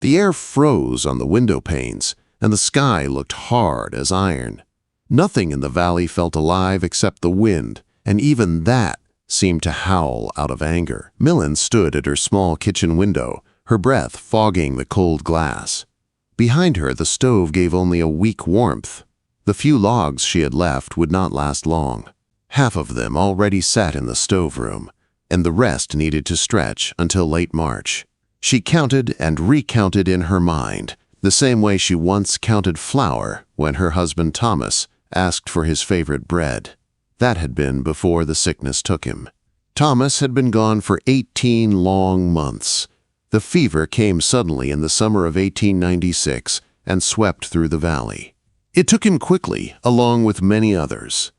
The air froze on the window panes, and the sky looked hard as iron. Nothing in the valley felt alive except the wind, and even that seemed to howl out of anger. Milin stood at her small kitchen window, her breath fogging the cold glass. Behind her, the stove gave only a weak warmth. The few logs she had left would not last long. Half of them already sat in the stoveroom, and the rest needed to stretch until late March. She counted and recounted in her mind, the same way she once counted flour when her husband Thomas asked for his favorite bread. That had been before the sickness took him. Thomas had been gone for 18 long months. The fever came suddenly in the summer of 1896 and swept through the valley. It took him quickly, along with many others.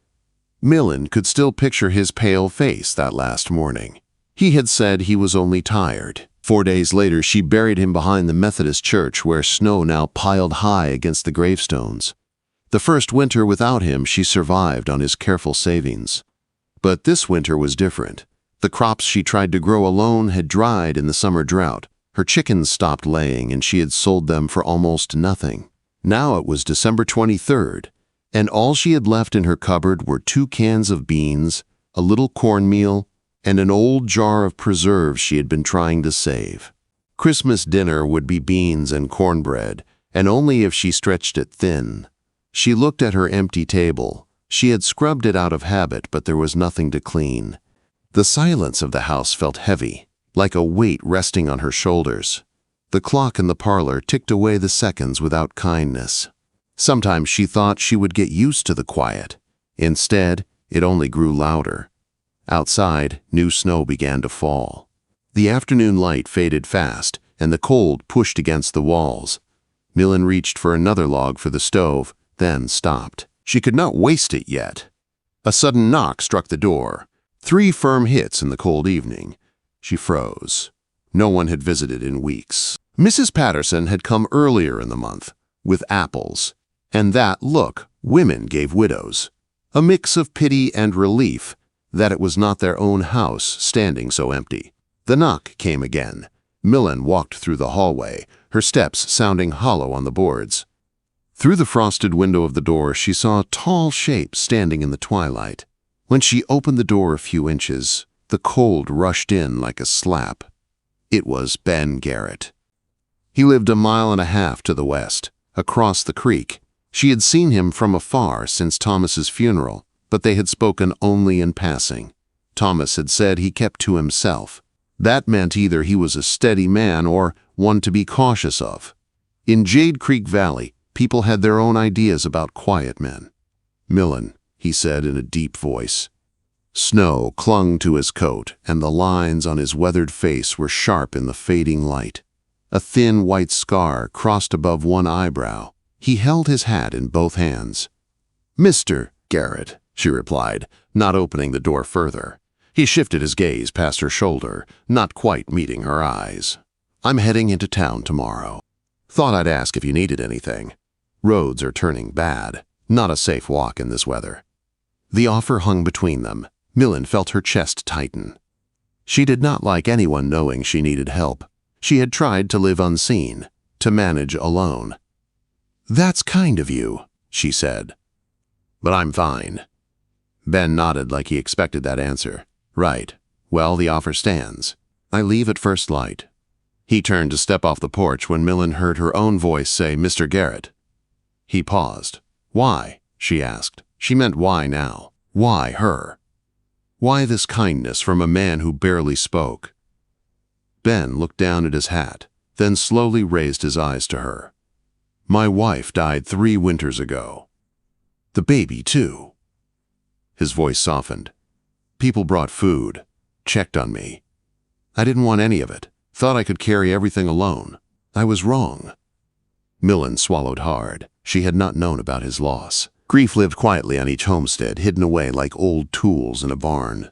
Milin could still picture his pale face that last morning. He had said he was only tired. 4 days later, she buried him behind the Methodist church where snow now piled high against the gravestones. The first winter without him, she survived on his careful savings. But this winter was different. The crops she tried to grow alone had dried in the summer drought. Her chickens stopped laying, and she had sold them for almost nothing. Now it was December 23rd, and all she had left in her cupboard were 2 cans of beans, a little cornmeal, and an old jar of preserves she had been trying to save. Christmas dinner would be beans and cornbread, and only if she stretched it thin. She looked at her empty table. She had scrubbed it out of habit, but there was nothing to clean. The silence of the house felt heavy, like a weight resting on her shoulders. The clock in the parlor ticked away the seconds without kindness. Sometimes she thought she would get used to the quiet. Instead, it only grew louder. Outside, new snow began to fall. The afternoon light faded fast, and the cold pushed against the walls. Milin reached for another log for the stove, then stopped. She could not waste it yet. A sudden knock struck the door. 3 firm hits in the cold evening. She froze. No one had visited in weeks. Mrs. Patterson had come earlier in the month, with apples. And that look women gave widows. A mix of pity and relief that it was not their own house standing so empty. The knock came again. Milin walked through the hallway, her steps sounding hollow on the boards. Through the frosted window of the door, she saw a tall shape standing in the twilight. When she opened the door a few inches, the cold rushed in like a slap. It was Ben Garrett. He lived 1.5 miles to the west, across the creek. She had seen him from afar since Thomas's funeral, but they had spoken only in passing. Thomas had said he kept to himself. That meant either he was a steady man or one to be cautious of. In Jade Creek Valley, people had their own ideas about quiet men. "Milin," he said in a deep voice. Snow clung to his coat, and the lines on his weathered face were sharp in the fading light. A thin white scar crossed above one eyebrow. He held his hat in both hands. "Mr. Garrett," she replied, not opening the door further. He shifted his gaze past her shoulder, not quite meeting her eyes. "I'm heading into town tomorrow. Thought I'd ask if you needed anything. Roads are turning bad. Not a safe walk in this weather." The offer hung between them. Milin felt her chest tighten. She did not like anyone knowing she needed help. She had tried to live unseen, to manage alone. "That's kind of you," she said. "But I'm fine." Ben nodded like he expected that answer. "Right. Well, the offer stands. I leave at first light." He turned to step off the porch when Milin heard her own voice say, "Mr. Garrett." He paused. "Why?" she asked. She meant why now. Why her? Why this kindness from a man who barely spoke? Ben looked down at his hat, then slowly raised his eyes to her. "My wife died 3 winters ago. The baby, too." His voice softened. "People brought food, checked on me. I didn't want any of it. Thought I could carry everything alone. I was wrong." Milin swallowed hard. She had not known about his loss. Grief lived quietly on each homestead, hidden away like old tools in a barn.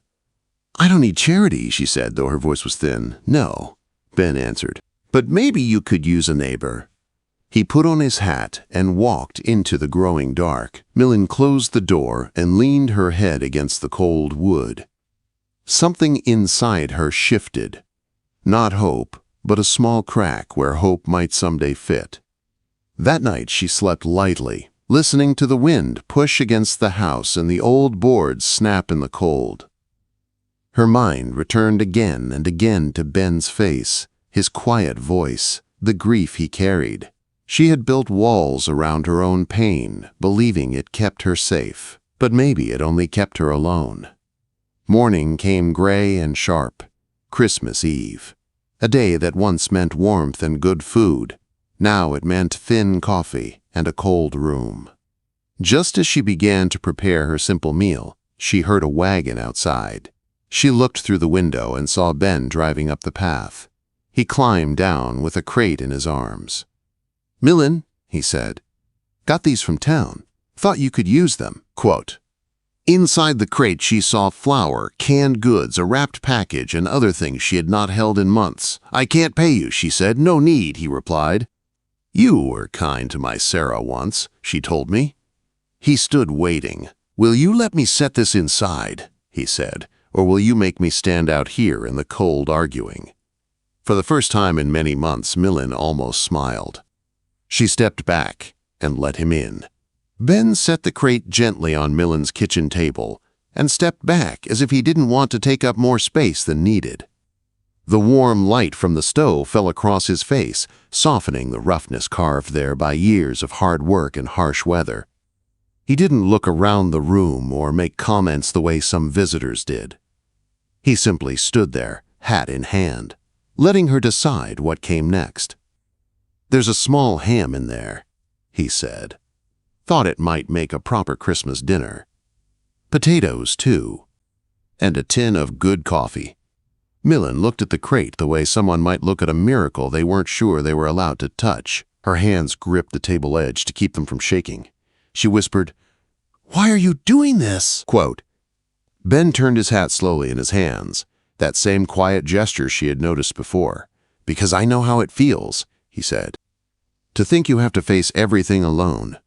"I don't need charity," she said, though her voice was thin. "No," Ben answered. "But maybe you could use a neighbor." He put on his hat and walked into the growing dark. Milin closed the door and leaned her head against the cold wood. Something inside her shifted. Not hope, but a small crack where hope might someday fit. That night she slept lightly, listening to the wind push against the house and the old boards snap in the cold. Her mind returned again and again to Ben's face, his quiet voice, the grief he carried. She had built walls around her own pain, believing it kept her safe, but maybe it only kept her alone. Morning came gray and sharp. Christmas Eve. A day that once meant warmth and good food. Now it meant thin coffee and a cold room. Just as she began to prepare her simple meal, she heard a wagon outside. She looked through the window and saw Ben driving up the path. He climbed down with a crate in his arms. "Milin," he said, "got these from town. Thought you could use them." Quote. Inside the crate she saw flour, canned goods, a wrapped package, and other things she had not held in months. "I can't pay you," she said. "No need," he replied. "You were kind to my Sarah once," she told me. He stood waiting. "Will you let me set this inside?" he said, "or will you make me stand out here in the cold arguing?" For the first time in many months, Milin almost smiled. She stepped back and let him in. Ben set the crate gently on Milin's kitchen table and stepped back as if he didn't want to take up more space than needed. The warm light from the stove fell across his face, softening the roughness carved there by years of hard work and harsh weather. He didn't look around the room or make comments the way some visitors did. He simply stood there, hat in hand, letting her decide what came next. "There's a small ham in there," he said. "Thought it might make a proper Christmas dinner. Potatoes, too. And a tin of good coffee." Milin looked at the crate the way someone might look at a miracle they weren't sure they were allowed to touch. Her hands gripped the table edge to keep them from shaking. She whispered, "Why are you doing this?" Quote. Ben turned his hat slowly in his hands, that same quiet gesture she had noticed before. "Because I know how it feels," he said. "To think you have to face everything alone.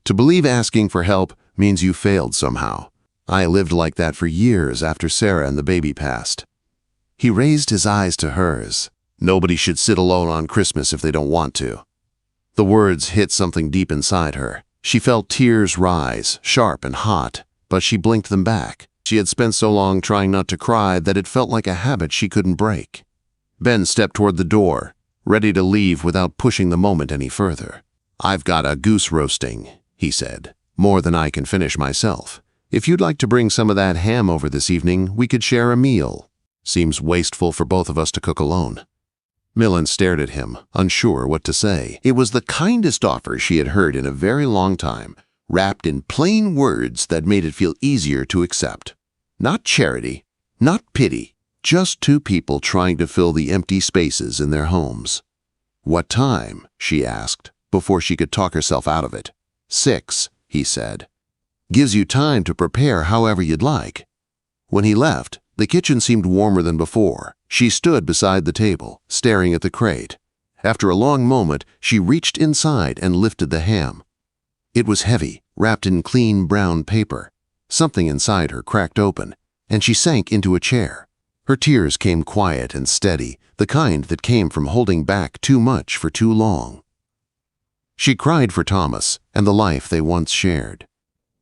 To believe asking for help means you failed somehow. I lived like that for years after Sarah and the baby passed." He raised his eyes to hers. "Nobody should sit alone on Christmas if they don't want to." The words hit something deep inside her. She felt tears rise, sharp and hot, but she blinked them back. She had spent so long trying not to cry that it felt like a habit she couldn't break. Ben stepped toward the door, ready to leave without pushing the moment any further. "I've got a goose roasting," he said, "more than I can finish myself. If you'd like to bring some of that ham over this evening, we could share a meal. Seems wasteful for both of us to cook alone." Milin stared at him, unsure what to say. It was the kindest offer she had heard in a very long time, wrapped in plain words that made it feel easier to accept. Not charity, not pity, just two people trying to fill the empty spaces in their homes. "What time?" she asked, before she could talk herself out of it. 6, he said. "Gives you time to prepare however you'd like." When he left, the kitchen seemed warmer than before. She stood beside the table, staring at the crate. After a long moment, she reached inside and lifted the ham. It was heavy, wrapped in clean brown paper. Something inside her cracked open, and she sank into a chair. Her tears came quiet and steady, the kind that came from holding back too much for too long. She cried for Thomas and the life they once shared.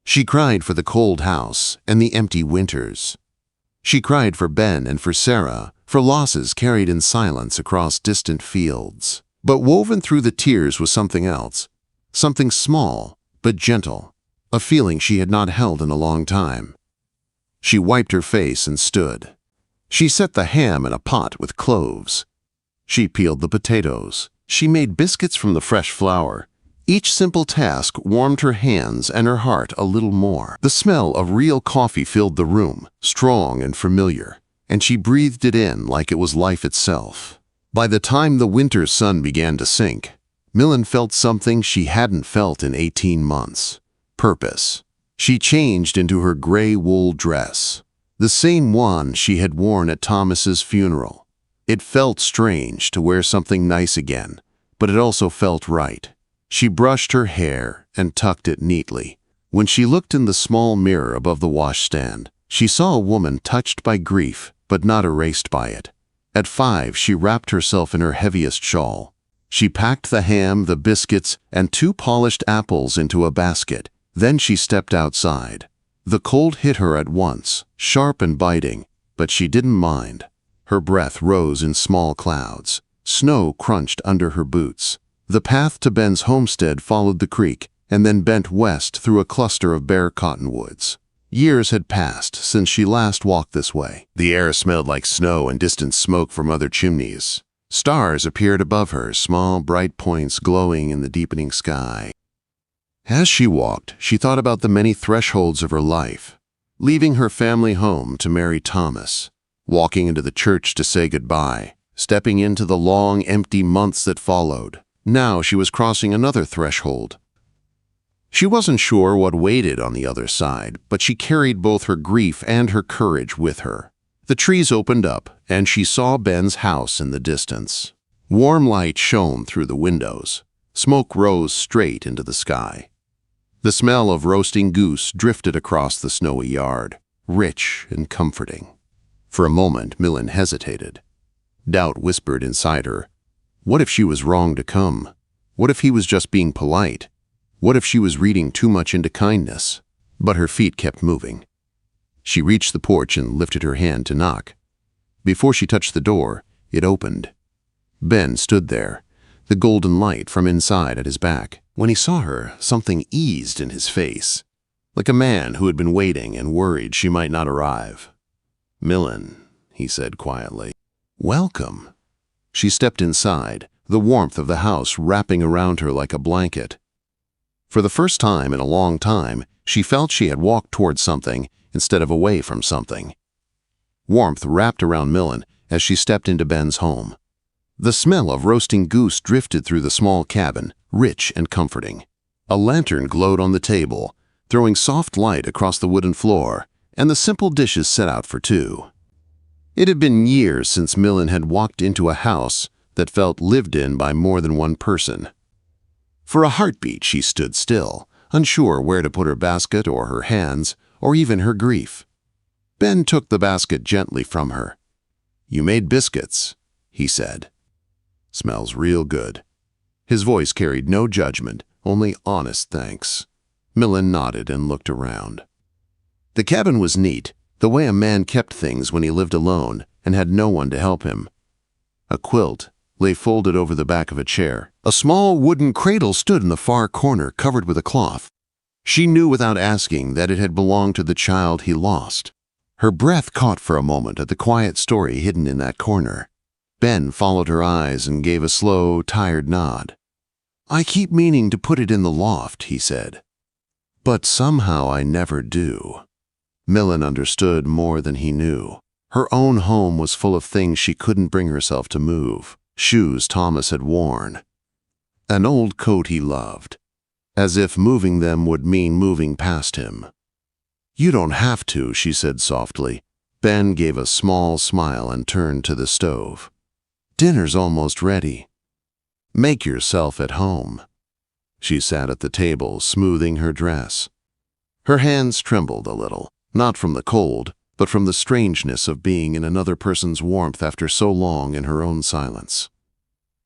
She cried for the cold house and the empty winters. She cried for Ben and for Sarah, for losses carried in silence across distant fields. But woven through the tears was something else, something small but gentle, a feeling she had not held in a long time. She wiped her face and stood. She set the ham in a pot with cloves. She peeled the potatoes. She made biscuits from the fresh flour. Each simple task warmed her hands and her heart a little more. The smell of real coffee filled the room, strong and familiar, and she breathed it in like it was life itself. By the time the winter sun began to sink, Milin felt something she hadn't felt in 18 months. Purpose. She changed into her gray wool dress, the same one she had worn at Thomas's funeral. It felt strange to wear something nice again, but it also felt right. She brushed her hair and tucked it neatly. When she looked in the small mirror above the washstand, she saw a woman touched by grief, but not erased by it. At 5, she wrapped herself in her heaviest shawl. She packed the ham, the biscuits, and 2 polished apples into a basket. Then she stepped outside. The cold hit her at once, sharp and biting, but she didn't mind. Her breath rose in small clouds. Snow crunched under her boots. The path to Ben's homestead followed the creek and then bent west through a cluster of bare cottonwoods. Years had passed since she last walked this way. The air smelled like snow and distant smoke from other chimneys. Stars appeared above her, small, bright points glowing in the deepening sky. As she walked, she thought about the many thresholds of her life. Leaving her family home to marry Thomas, walking into the church to say goodbye, stepping into the long, empty months that followed. Now she was crossing another threshold. She wasn't sure what waited on the other side, but she carried both her grief and her courage with her. The trees opened up, and she saw Ben's house in the distance. Warm light shone through the windows. Smoke rose straight into the sky. The smell of roasting goose drifted across the snowy yard, rich and comforting. For a moment, Milin hesitated. Doubt whispered inside her. What if she was wrong to come? What if he was just being polite? What if she was reading too much into kindness? But her feet kept moving. She reached the porch and lifted her hand to knock. Before she touched the door, it opened. Ben stood there, the golden light from inside at his back. When he saw her, something eased in his face, like a man who had been waiting and worried she might not arrive. "Milin," he said quietly. "Welcome." She stepped inside, the warmth of the house wrapping around her like a blanket. For the first time in a long time, she felt she had walked towards something instead of away from something. Warmth wrapped around Milin as she stepped into Ben's home. The smell of roasting goose drifted through the small cabin, rich and comforting. A lantern glowed on the table, throwing soft light across the wooden floor, and the simple dishes set out for 2. It had been years since Milin had walked into a house that felt lived in by more than one person. For a heartbeat, she stood still, unsure where to put her basket or her hands, or even her grief. Ben took the basket gently from her. "You made biscuits," he said. "Smells real good." His voice carried no judgment, only honest thanks. Milin nodded and looked around. The cabin was neat, the way a man kept things when he lived alone and had no one to help him. A quilt lay folded over the back of a chair. A small wooden cradle stood in the far corner, covered with a cloth. She knew without asking that it had belonged to the child he lost. Her breath caught for a moment at the quiet story hidden in that corner. Ben followed her eyes and gave a slow, tired nod. "I keep meaning to put it in the loft," he said. "But somehow I never do." Milin understood more than he knew. Her own home was full of things she couldn't bring herself to move. Shoes Thomas had worn. An old coat he loved. As if moving them would mean moving past him. "You don't have to," she said softly. Ben gave a small smile and turned to the stove. "Dinner's almost ready. Make yourself at home." She sat at the table, smoothing her dress. Her hands trembled a little, not from the cold, but from the strangeness of being in another person's warmth after so long in her own silence.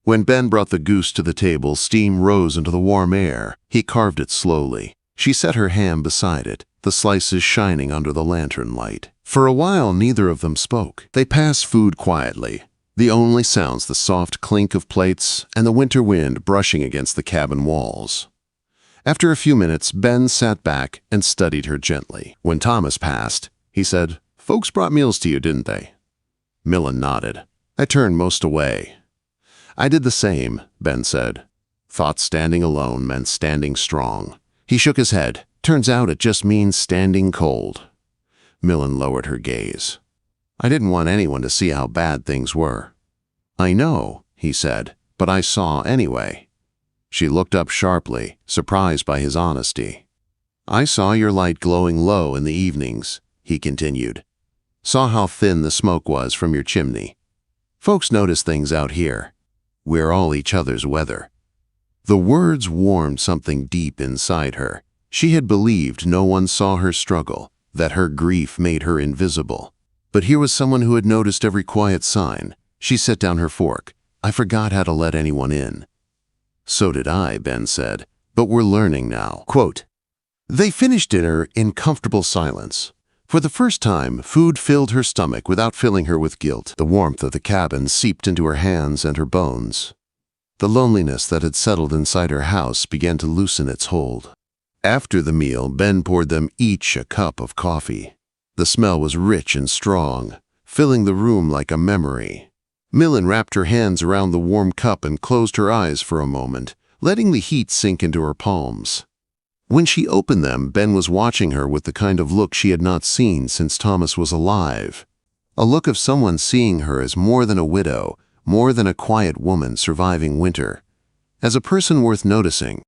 When Ben brought the goose to the table, steam rose into the warm air. He carved it slowly. She set her ham beside it, the slices shining under the lantern light. For a while, neither of them spoke. They passed food quietly, the only sounds the soft clink of plates and the winter wind brushing against the cabin walls. After a few minutes, Ben sat back and studied her gently. When Thomas passed, he said, "Folks brought meals to you, didn't they?" Milin nodded. "I turned most away." "I did the same," Ben said. Thought standing alone meant standing strong. He shook his head. "Turns out it just means standing cold." Milin lowered her gaze. "I didn't want anyone to see how bad things were." "I know," he said, "but I saw anyway." She looked up sharply, surprised by his honesty. "I saw your light glowing low in the evenings," he continued. "Saw how thin the smoke was from your chimney. Folks notice things out here. We're all each other's weather." The words warmed something deep inside her. She had believed no one saw her struggle, that her grief made her invisible. But here was someone who had noticed every quiet sign, She set down her fork. "I forgot how to let anyone in." "So did I," Ben said, "but we're learning now." Quote, they finished dinner in comfortable silence. For the first time, food filled her stomach without filling her with guilt. The warmth of the cabin seeped into her hands and her bones. The loneliness that had settled inside her house began to loosen its hold. After the meal, Ben poured them each a cup of coffee. The smell was rich and strong, filling the room like a memory. Milin wrapped her hands around the warm cup and closed her eyes for a moment, letting the heat sink into her palms. When she opened them, Ben was watching her with the kind of look she had not seen since Thomas was alive. A look of someone seeing her as more than a widow, more than a quiet woman surviving winter, as a person worth noticing.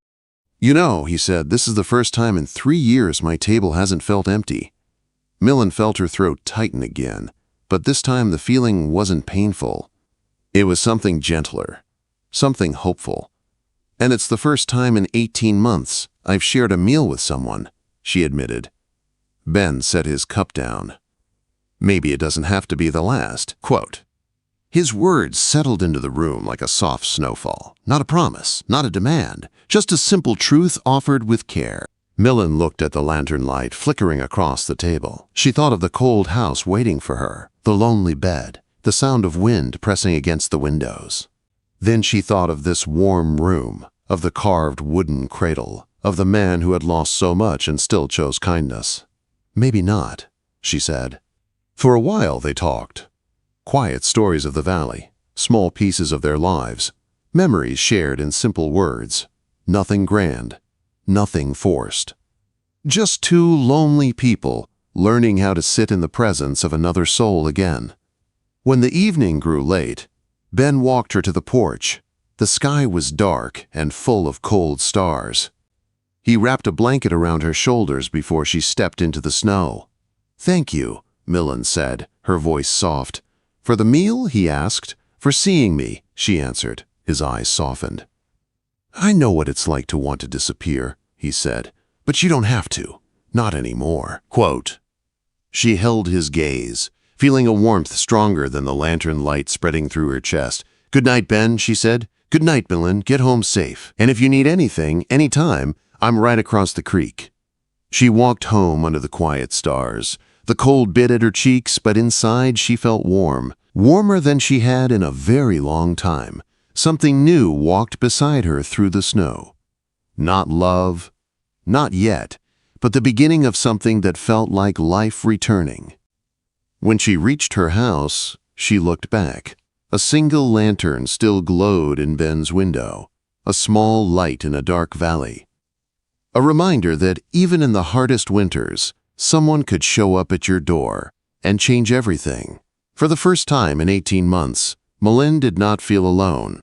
"You know," he said, "this is the first time in 3 years my table hasn't felt empty." Milin felt her throat tighten again, but this time the feeling wasn't painful. It was something gentler, something hopeful. "And it's the first time in 18 months I've shared a meal with someone," she admitted. Ben set his cup down. "Maybe it doesn't have to be the last." Quote, his words settled into the room like a soft snowfall. Not a promise, not a demand, just a simple truth offered with care. Milin looked at the lantern light flickering across the table. She thought of the cold house waiting for her, the lonely bed, the sound of wind pressing against the windows. Then she thought of this warm room, of the carved wooden cradle, of the man who had lost so much and still chose kindness. "Maybe not," she said. For a while they talked. Quiet stories of the valley, small pieces of their lives, memories shared in simple words. Nothing grand, nothing forced. Just two lonely people learning how to sit in the presence of another soul again. When the evening grew late, Ben walked her to the porch. The sky was dark and full of cold stars. He wrapped a blanket around her shoulders before she stepped into the snow. "Thank you," Milin said, her voice soft. "For the meal?" he asked. "For seeing me," she answered. His eyes softened. "I know what it's like to want to disappear," he said, "but you don't have to. Not anymore." Quote, she held his gaze, feeling a warmth stronger than the lantern light spreading through her chest. "Good night, Ben," she said. "Good night, Milin. Get home safe. And if you need anything, anytime, I'm right across the creek." She walked home under the quiet stars. The cold bit at her cheeks, but inside she felt warm, warmer than she had in a very long time. Something new walked beside her through the snow. Not love, not yet, but the beginning of something that felt like life returning. When she reached her house, she looked back. A single lantern still glowed in Ben's window, a small light in a dark valley. A reminder that even in the hardest winters, someone could show up at your door and change everything. For the first time in 18 months, Milin did not feel alone.